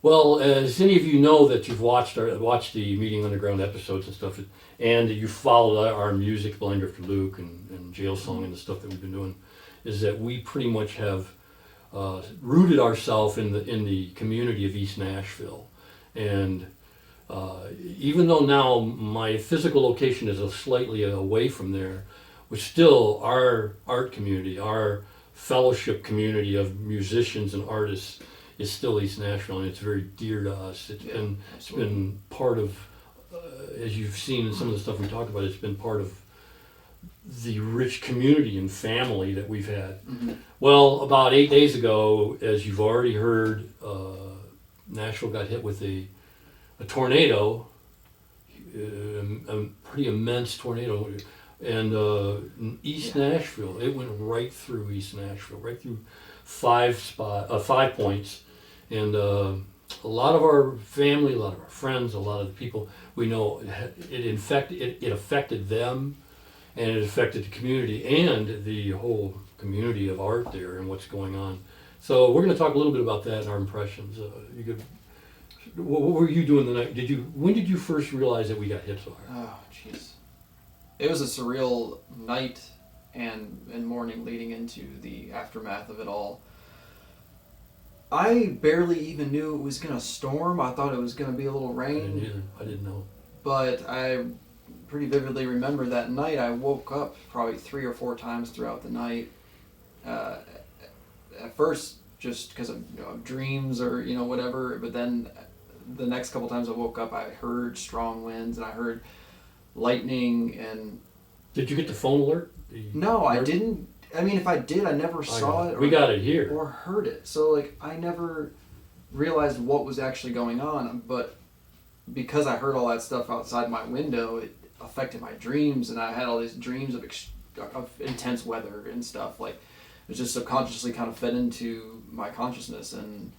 Well, as any of you know that you've watched the Meeting Underground episodes and stuff, and you followed our music, Blind Drifter Luke and Jail Song and the stuff that we've been doing, is that we pretty much have rooted ourselves in the community of East Nashville, and even though now my physical location is slightly away from there, we're still our art community, our fellowship community of musicians and artists is still East Nashville, and it's very dear to us. It's been part of, as you've seen in some of the stuff we talked about, it's been part of the rich community and family that we've had. Mm-hmm. Well, about 8 days ago, as you've already heard, Nashville got hit with a tornado, a pretty immense tornado, and East Nashville, it went right through East Nashville, right through 5 points, and a lot of our family, a lot of our friends, a lot of the people we know, it affected them, and it affected the community and the whole community of art there and what's going on. So we're going to talk a little bit about that and our impressions. What were you doing the night? When did you first realize that we got hit so hard? Oh, jeez. It was a surreal night and morning leading into the aftermath of it all. I barely even knew it was going to storm. I thought it was going to be a little rain. I didn't either. I didn't know. But I pretty vividly remember that night I woke up probably 3 or 4 times throughout the night. At first, just because of dreams or whatever, but then the next couple times I woke up, I heard strong winds and I heard lightning. And did you get the phone alert? No, I didn't. I mean, if I did, I never saw it. We got it here. Or heard it. So, I never realized what was actually going on. But because I heard all that stuff outside my window, it affected my dreams. And I had all these dreams of intense weather and stuff. It was just subconsciously kind of fed into my consciousness. And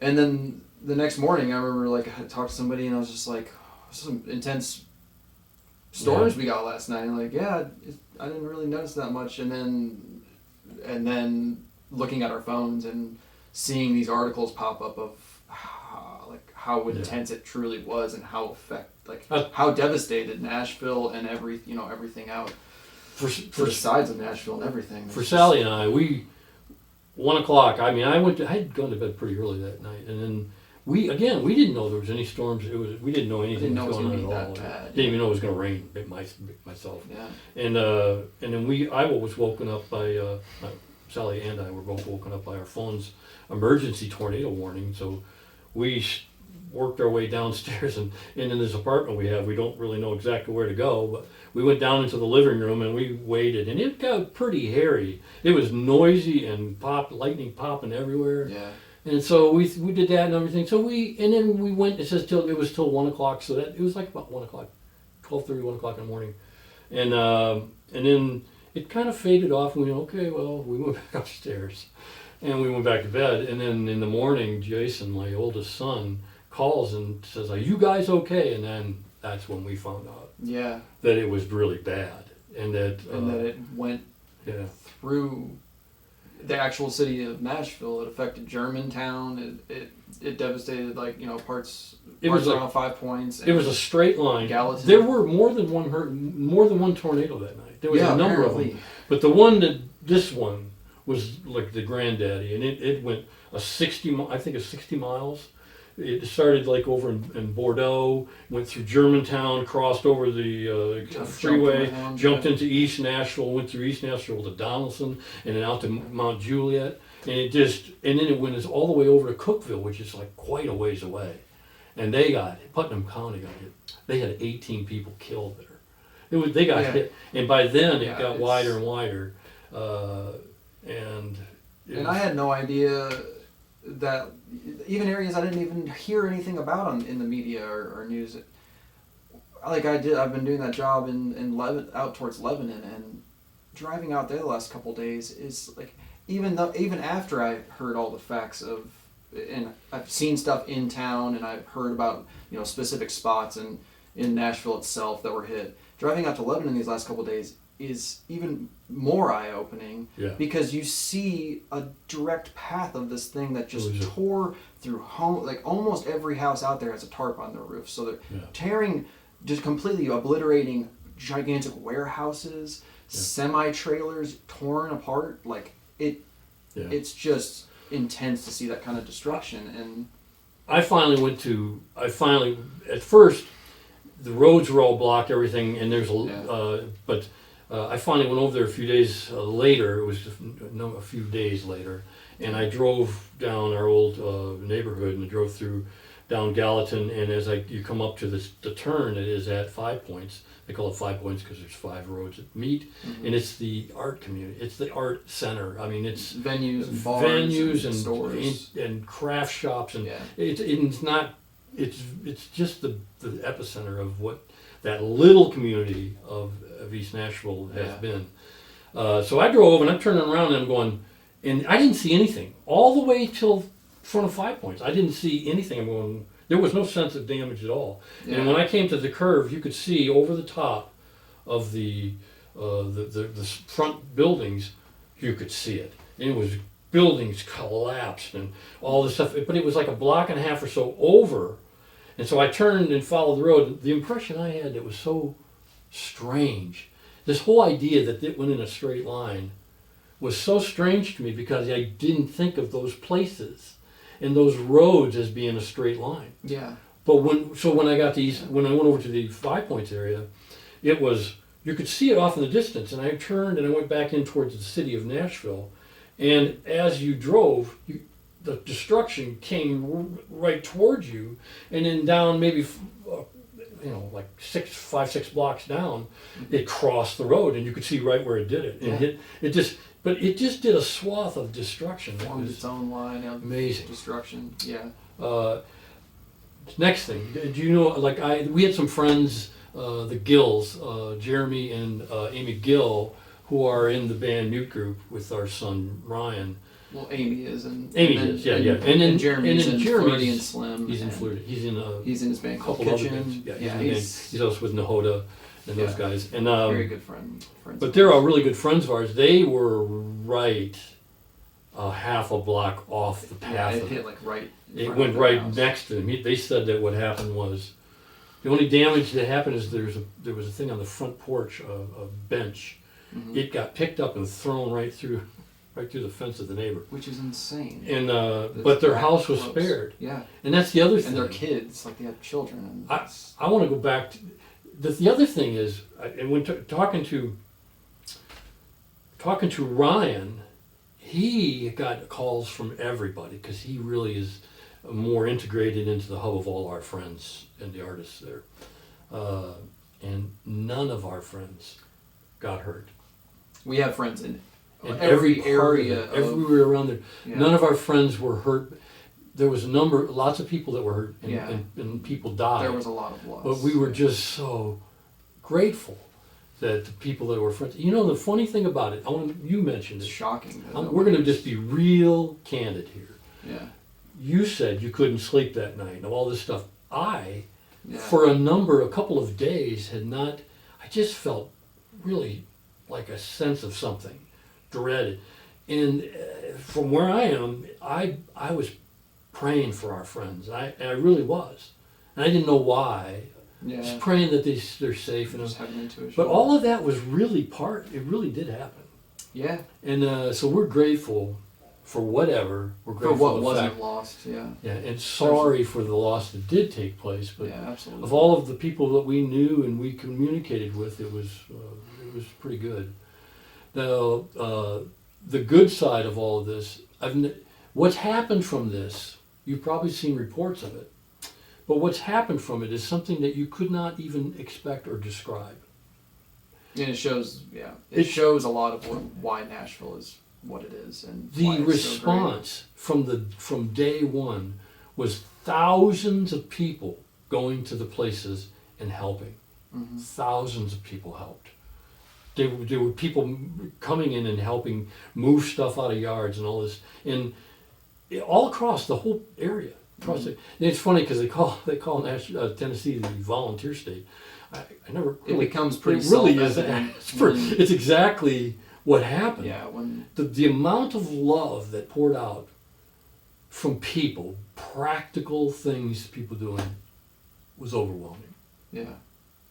then the next morning, I remember, I had talked to somebody, and I was just like, some intense storms we got last night. And I didn't really notice that much. And then looking at our phones and seeing these articles pop up of how intense it truly was and how devastated Nashville and everything out for the sides of Nashville and everything. For Sally and I, 1 o'clock. I mean, I had gone to bed pretty early that night, and then we didn't know there was any storms. We didn't know anything was going on at all. Didn't even know it was going to rain. Myself. Yeah. And then I was woken up by Sally and I were both woken up by our phone's emergency tornado warning. So we worked our way downstairs, and in this apartment we don't really know exactly where to go, but we went down into the living room and we waited, and it got pretty hairy. It was noisy and lightning popping everywhere. Yeah. And so we did that and everything. So then we went. It says it was till 1 o'clock. So that it was about 1 o'clock, 12:30, 1 o'clock in the morning, and then it kind of faded off. And we went, okay, well, we went back upstairs, and we went back to bed. And then in the morning, Jason, my oldest son, calls and says, "Are you guys okay?" And then that's when we found out that it was really bad, and that it went through the actual city of Nashville. It affected Germantown. It devastated parts around 5 Points. It was a straight line. Gallatin. There were more than one tornado that night. There was a number of them, but this one was like the granddaddy, and it went a 60 miles. It started over in Bordeaux, went through Germantown, crossed over the freeway, jumped into East Nashville, went through East Nashville to Donaldson, and then out to Mount Juliet, and then it went all the way over to Cookeville, which is quite a ways away. And Putnam County got hit. They had 18 people killed there. They got hit, and by then it got wider and wider, and I had no idea that even areas I didn't even hear anything about in the media or news. I've been doing that job in out towards Lebanon, and driving out there the last couple of days is even after I heard all the facts and I've seen stuff in town, and I've heard about specific spots in Nashville itself that were hit. Driving out to Lebanon these last couple of days, is even more eye-opening Yeah. because you see a direct path of this thing that just It was tore through home. Like almost every house out there has a tarp on their roof, so they're tearing, just completely obliterating gigantic warehouses, semi-trailers torn apart. Like it's just intense to see that kind of destruction. And at first, the roads were all blocked, everything, and but I finally went over there a few days later. It was just, a few days later, and I drove down our old neighborhood and I drove through down Gallatin, and as you come up to the turn, it is at 5 Points. They call it 5 Points because there's 5 roads that meet, and it's the art community. It's the art center. I mean, it's venues and bars and stores and craft shops, and it's not. It's just the epicenter of what that little community of East Nashville has been. So I drove and I'm turning around and I'm going, and I didn't see anything all the way till front of 5 Points. I didn't see anything. I'm going, there was no sense of damage at all. Yeah. And when I came to the curve, you could see over the top of the front buildings, you could see it. And it was buildings collapsed and all this stuff, but it was like a block and a half or so over. And so I turned and followed the road. The impression I had, it was so strange. This whole idea that it went in a straight line was so strange to me because I didn't think of those places and those roads as being a straight line. Yeah. But when I got to when I went over to the 5 Points area, it was, you could see it off in the distance, and I turned and I went back in towards the city of Nashville. And as you drove, the destruction came right towards you, and then down maybe, like 6 blocks down, it crossed the road, and you could see right where it did it. And it just did a swath of destruction. It formed its own line of amazing destruction. Yeah. Next thing, do you know? We had some friends, the Gills, Jeremy and Amy Gill, who are in the band Mute Group with our son Ryan. Well, Amy is, and Jeremy's in Flirty and Slim. He's in Flirty. He's in his band called couple Kitchen. Other bands. Yeah, he's also with Nahoda and those guys. And very good friends. But they're all really good friends of ours. They were right half a block off the path. It hit right. It went right next to them. They said that what happened was the only damage that happened is there was a thing on the front porch, a bench. Mm-hmm. It got picked up and thrown right through the fence of the neighbor, which is insane. And but their house was spared. Yeah, and that's the other thing. And their kids, they have children. And I want to go back to the other thing is, and when talking to Ryan, he got calls from everybody because he really is more integrated into the hub of all our friends and the artists there, and none of our friends got hurt. We have friends in every area, everywhere around there. Yeah. None of our friends were hurt. There was lots of people that were hurt, and people died. There was a lot of loss. But we were just so grateful that the people that were friends. The funny thing about it, you mentioned it. It's shocking. We're going to just be real candid here. Yeah. You said you couldn't sleep that night and all this stuff. For a couple of days, I just felt really like a sense of something, dread. And from where I am, I was praying for our friends. I really was. And I didn't know why. Yeah. Just praying that they're safe. Just have an intuition. But all of that was really it really did happen. Yeah. And so we're grateful for whatever. We're grateful for what wasn't lost, Yeah, and sorry for the loss that did take place. But absolutely. of all of the people that we knew and we communicated with, it was pretty good. Now, the good side of all of this, what's happened from this, you've probably seen reports of it, but what's happened from it is something that you could not even expect or describe. And it shows, it shows a lot of why Nashville is what it is, and the response from day one was thousands of people going to the places and helping. Mm-hmm. Thousands of people helped. There were people coming in and helping move stuff out of yards and all this, and all across the whole area. Across the, it's funny because they call Tennessee the volunteer state. I never. It becomes pretty It really is. self-evident It's exactly what happened. Yeah, when The amount of love that poured out from people, practical things people doing, was overwhelming. yeah,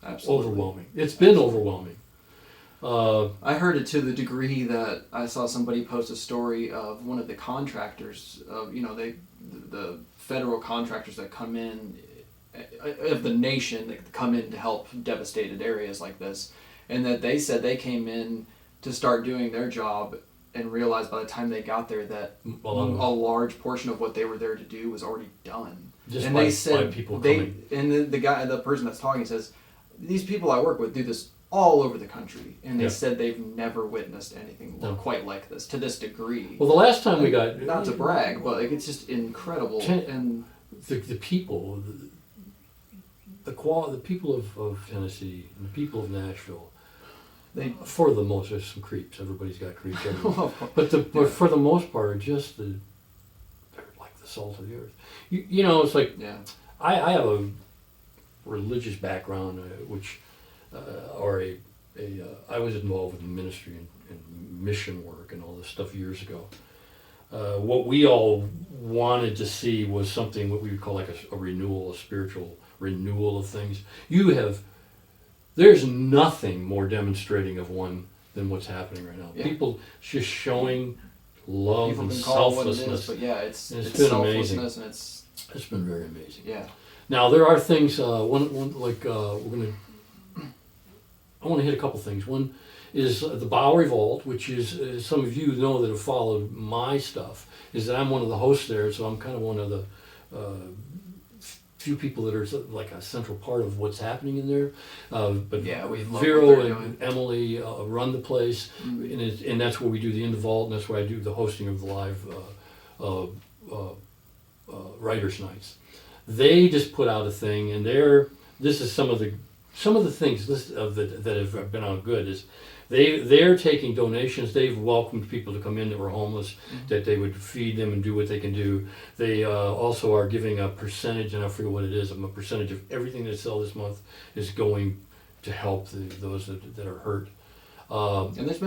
absolutely Overwhelming. It's been overwhelming. I heard it to the degree that I saw somebody post a story of one of the contractors of the federal contractors that come in of the nation that come in to help devastated areas like this, and that they said they came in to start doing their job and realized by the time they got there that a large portion of what they were there to do was already done. Just and by, they said by people they coming. and the person that's talking says these people I work with do this all over the country, and they said they've never witnessed anything quite like this to this degree. Well, the last time we got, not to brag, but like, it's just incredible. And the people, the people of Tennessee and the people of Nashville, for the most, there's some creeps. Everybody's got creeps. But for the most part, just they're like the salt of the earth. You know, it's like I have a religious background, which. I was involved in ministry and mission work and all this stuff years ago. What we all wanted to see was something what we would call like a renewal, a spiritual renewal of things. There's nothing more demonstrating of one than what's happening right now. Yeah. People just showing love and selflessness. But yeah, it's been amazing. And it's been very amazing. Yeah. Now there are things. I want to hit a couple things. One is the Bowery Vault, which is some of you know that have followed my stuff, is that I'm one of the hosts there, so I'm kind of one of the few people that are like a central part of what's happening in there. But yeah, we Vero and Emily run the place, and that's where we do the In the Vault, and that's where I do the hosting of the live writers' nights. They just put out a thing, and this is some of the things that have been out good is they're taking donations. They've welcomed people to come in that were homeless, that they would feed them and do what they can do. They also are giving a percentage, and I forget what it is, a percentage of everything they sell this month is going to help those that are hurt. And there's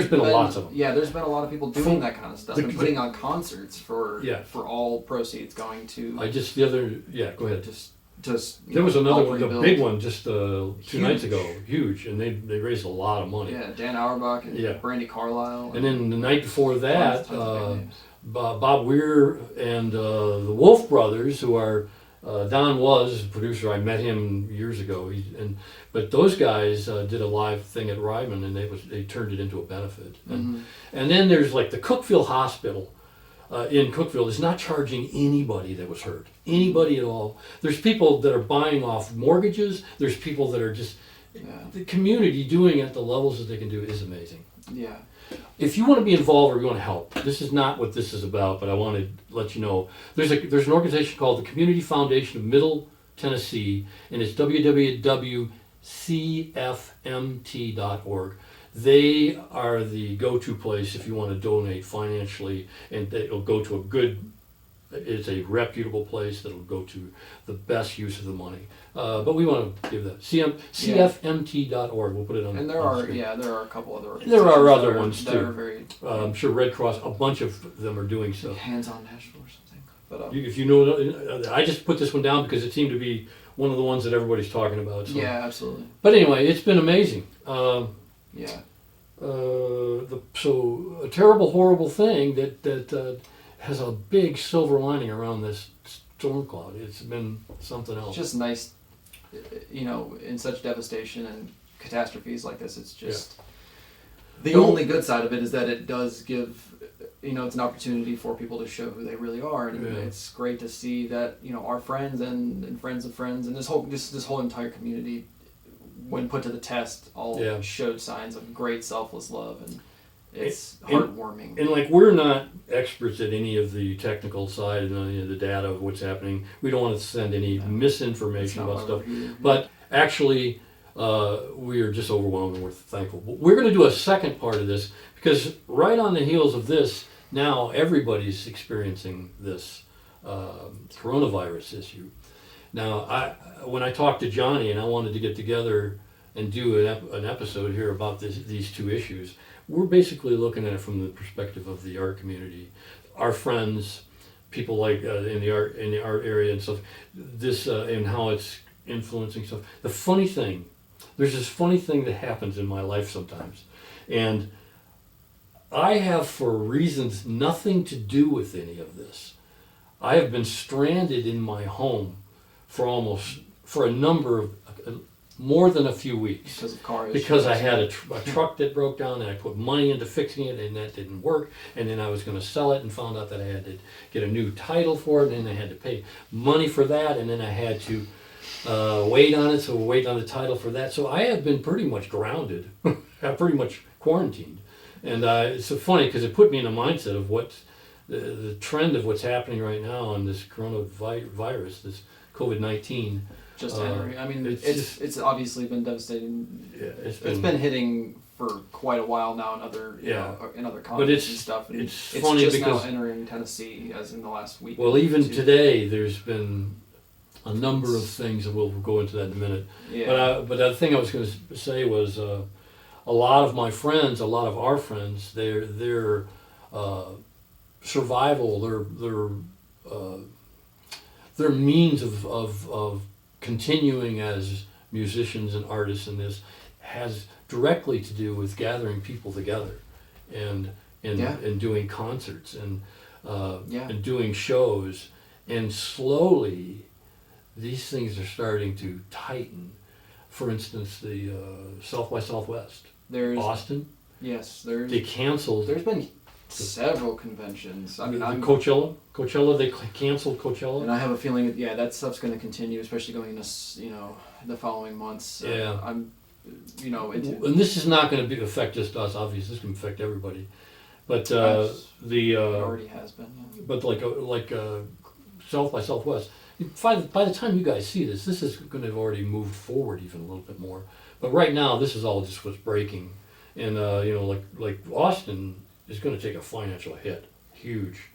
been lots of them. Yeah, there's been a lot of people doing that kind of stuff and putting on concerts for all proceeds going to. Go ahead. There was another one, the big one, just 2 nights ago, huge, and they raised a lot of money. Yeah, Dan Auerbach and Brandy Carlisle. And then the night before that, Bob Weir and the Wolf Brothers, who are Don was a producer. I met him years ago, but those guys did a live thing at Ryman, and they turned it into a benefit. And then there's like the Cookeville Hospital. In Cookeville is not charging anybody that was hurt, anybody at all. There's people that are buying off mortgages. There's people that are just the community doing at the levels that they can do is amazing. Yeah. If you want to be involved or you want to help, this is not what this is about, but I want to let you know there's an organization called the Community Foundation of Middle Tennessee, and it's www.cfmt.org. They are the go-to place if you want to donate financially, and it'll go to it's a reputable place that'll go to the best use of the money. But we want to give that. CFMT.org, we'll put it on. And there are a couple other organizations. There are other ones too. That are very, I'm sure Red Cross, a bunch of them are doing so. Hands on Nashville or something. But if you know, I just put this one down because it seemed to be one of the ones that everybody's talking about. So. Yeah, absolutely. But anyway, it's been amazing. Yeah. So a terrible, horrible thing that has a big silver lining around this storm cloud. It's been something else. It's just nice, in such devastation and catastrophes like this. It's just the only good side of it is that it does give, it's an opportunity for people to show who they really are, and it's great to see that our friends and friends of friends and this whole entire community, when put to the test, all showed signs of great selfless love, and it's heartwarming. And like, we're not experts at any of the technical side and any of the data of what's happening. We don't want to send any misinformation about stuff. But actually, we are just overwhelmed and we're thankful. But we're going to do a second part of this because right on the heels of this, now everybody's experiencing this. coronavirus issue. Now, when I talked to Jonnie and I wanted to get together and do an episode here about these two issues, we're basically looking at it from the perspective of the art community, our friends, people like in the art area and stuff. This and how it's influencing stuff. The funny thing, there's this funny thing that happens in my life sometimes, and I have, for reasons nothing to do with any of this, I have been stranded in my home for a number of more than a few weeks because of car issues. Because I had a truck that broke down and I put money into fixing it and that didn't work, and then I was going to sell it and found out that I had to get a new title for it, and then I had to pay money for that, and then I had to wait on it, so wait on the title for that. So I have been pretty much grounded. I'm pretty much quarantined, and it's so funny because it put me in a mindset of what's the trend of what's happening right now on this coronavirus, this COVID-19. Just entering. I mean, it's obviously been devastating. Yeah, it's been hitting for quite a while now in other in other continents and stuff. And it's funny just because now entering Tennessee as in the last week. Well, even today, there's been a number of things, and we'll go into that in a minute. Yeah. But the thing I was going to say was a lot of my friends, a lot of our friends, their survival, their means of continuing as musicians and artists in this has directly to do with gathering people together and doing concerts and doing shows, and slowly these things are starting to tighten. For instance, the South by Southwest, There's Austin. Yes, They canceled. There's been several conventions. I mean, Coachella. They canceled Coachella. And I have a feeling that stuff's going to continue, especially going into the following months. And this is not going to affect just us. Obviously, this can affect everybody. But it already has been. Yeah. But like South by Southwest. By the time you guys see this is going to have already moved forward even a little bit more. But right now, this is all just what's breaking, and like Austin is going to take a financial hit, huge,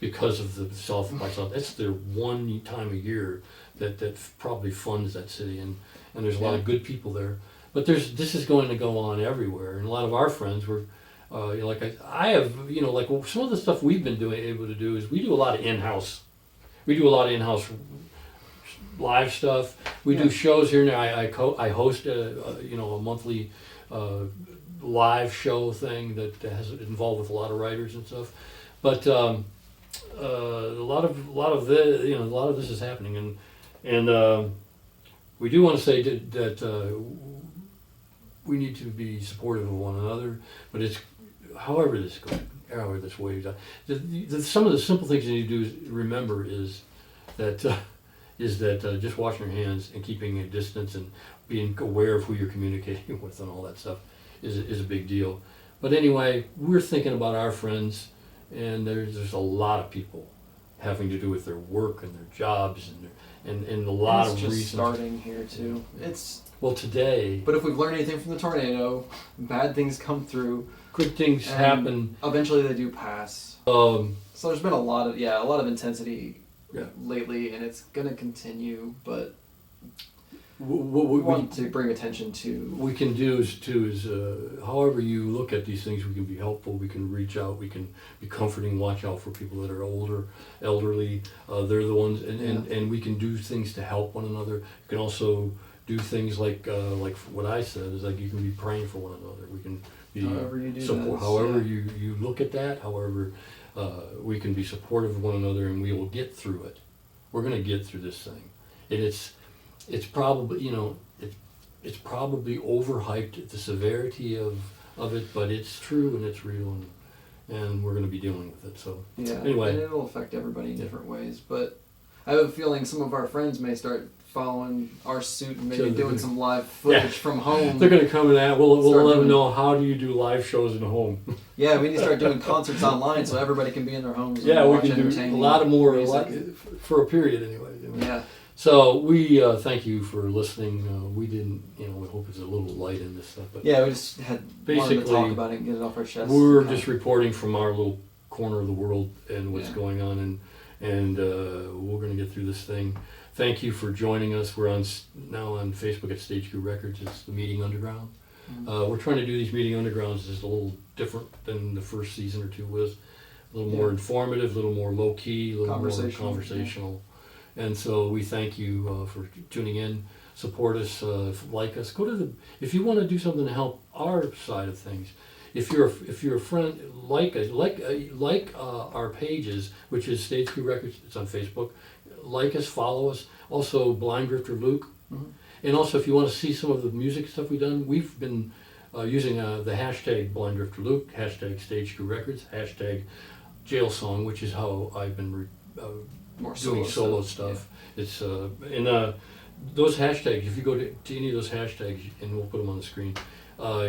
because of the South by South. That's their one time a year that probably funds that city, and there's a lot of good people there. But this is going to go on everywhere, and a lot of our friends were, I have, some of the stuff we've been able to do is we do a lot of in-house. We do a lot of in-house live stuff. We do shows here now. I host a monthly live show thing that has involved with a lot of writers and stuff. But a lot of this is happening, and we do want to say that we need to be supportive of one another. But it's however this waves out. Some of the simple things you need to do is remember is that just washing your hands and keeping a distance and being aware of who you're communicating with and all that stuff is a big deal. But anyway, we're thinking about our friends, and there's a lot of people having to do with their work and their jobs and a lot of reasons. It's just starting here too. Today. But if we've learned anything from the tornado, bad things come through. Good things happen. Eventually, they do pass. So there's been a lot of intensity lately, and it's gonna continue. But what we want to bring attention to. We can do is however you look at these things, we can be helpful. We can reach out. We can be comforting. Watch out for people that are elderly. They're the ones, and we can do things to help one another. You can also do things like what I said is like you can be praying for one another. We can be however you do support. However you look at that. However, we can be supportive of one another, and we will get through it. We're going to get through this thing, and it's probably it's probably overhyped, the severity of it, but it's true and it's real, and we're going to be dealing with it. So anyway, and it'll affect everybody in different ways. But I have a feeling some of our friends may start following our suit and maybe doing some live footage from home. They're going to come in. We'll let them know how do you do live shows in home. Yeah, we need to start doing concerts online so everybody can be in their homes. Yeah, and we watch can do a lot for a period anyway. Yeah. So we thank you for listening. We didn't, we hope it's a little light in this stuff. But we just wanted to talk about it and get it off our chest. We're just reporting from our little corner of the world and what's going on, and we're going to get through this thing. Thank you for joining us. We're now on Facebook at Stage Crew Records. It's the Meeting Underground. We're trying to do these Meeting Undergrounds just a little different than the first season or two was. A little more informative, a little more low-key, a little more conversational. And so we thank you for tuning in. Support us, like us. If you want to do something to help our side of things. If you're a friend, like our pages, which is Stage Crew Records. It's on Facebook. Like us, follow us. Also, Blind Drifter Luke. And also, if you want to see some of the music stuff we've done, we've been using the hashtag Blind Drifter Luke, hashtag Stage Crew Records, hashtag Jail Song, which is how I've been More doing solo stuff. Yeah. It's those hashtags. If you go to any of those hashtags, and we'll put them on the screen,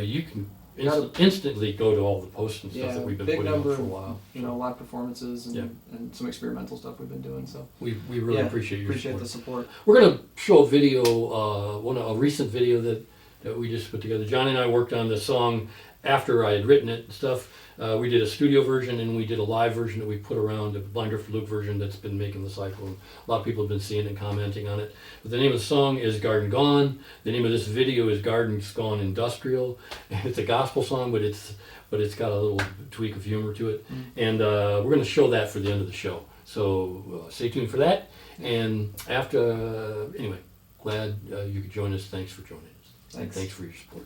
you can instantly go to all the posts and stuff that we've been putting up for a while. Live performances and some experimental stuff we've been doing. So we really appreciate your support. The support. We're gonna show a video, a recent video that we just put together. Jonnie and I worked on the song after I had written it and stuff. We did a studio version and we did a live version that we put around, a Blind Drifter Luke version that's been making the cycle. And a lot of people have been seeing it and commenting on it. But the name of the song is Garden Gone. The name of this video is Garden's Gone Industrial. It's a gospel song, but it's got a little tweak of humor to it. And we're going to show that for the end of the show. So stay tuned for that. And after, anyway, glad you could join us. Thanks for joining us. Thanks. And thanks for your support.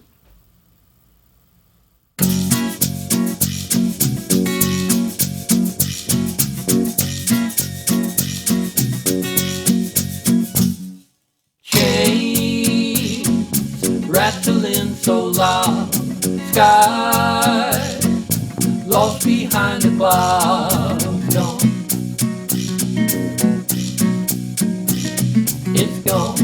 Rattling so loud, sky lost behind the clouds. Gone, it's gone.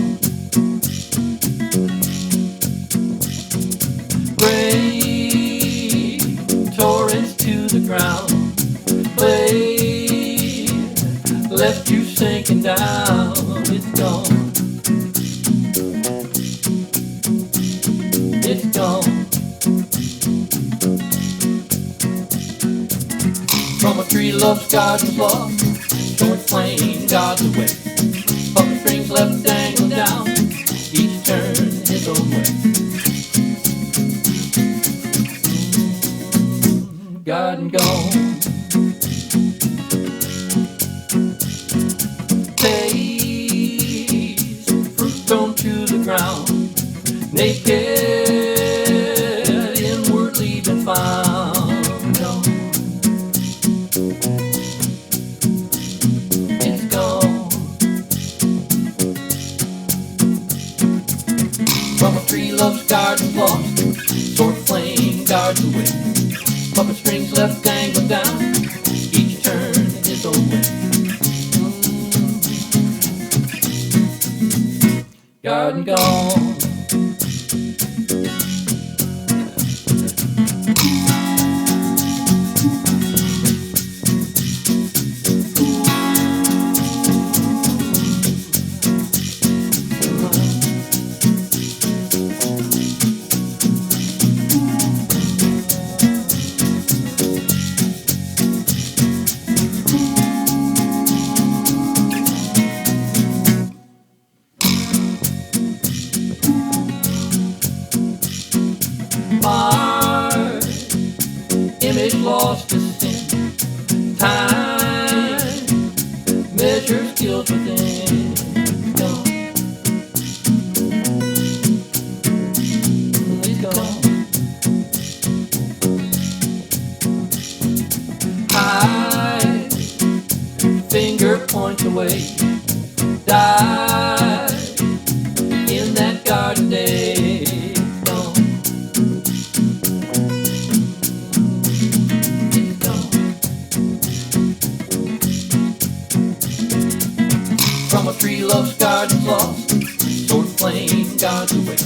Rain, torrents to the ground, clay left you sinking down. It's gone. It's gone. From a tree love's God's lost, short flame God's away. Puppet strings left dangling down, each turn his own way. Garden gone. Days, fruit thrown to the ground, naked, inwardly been found. It's gone. From a tree love's garden lost, sword flame guards the way. Puppet strings left dangling down, each turn his own way. Garden gone. Image lost to sin, time measures skills within. Gone. It's gone. High finger points away, die in that garden day. From a tree love's garden lost, sword flame guards away.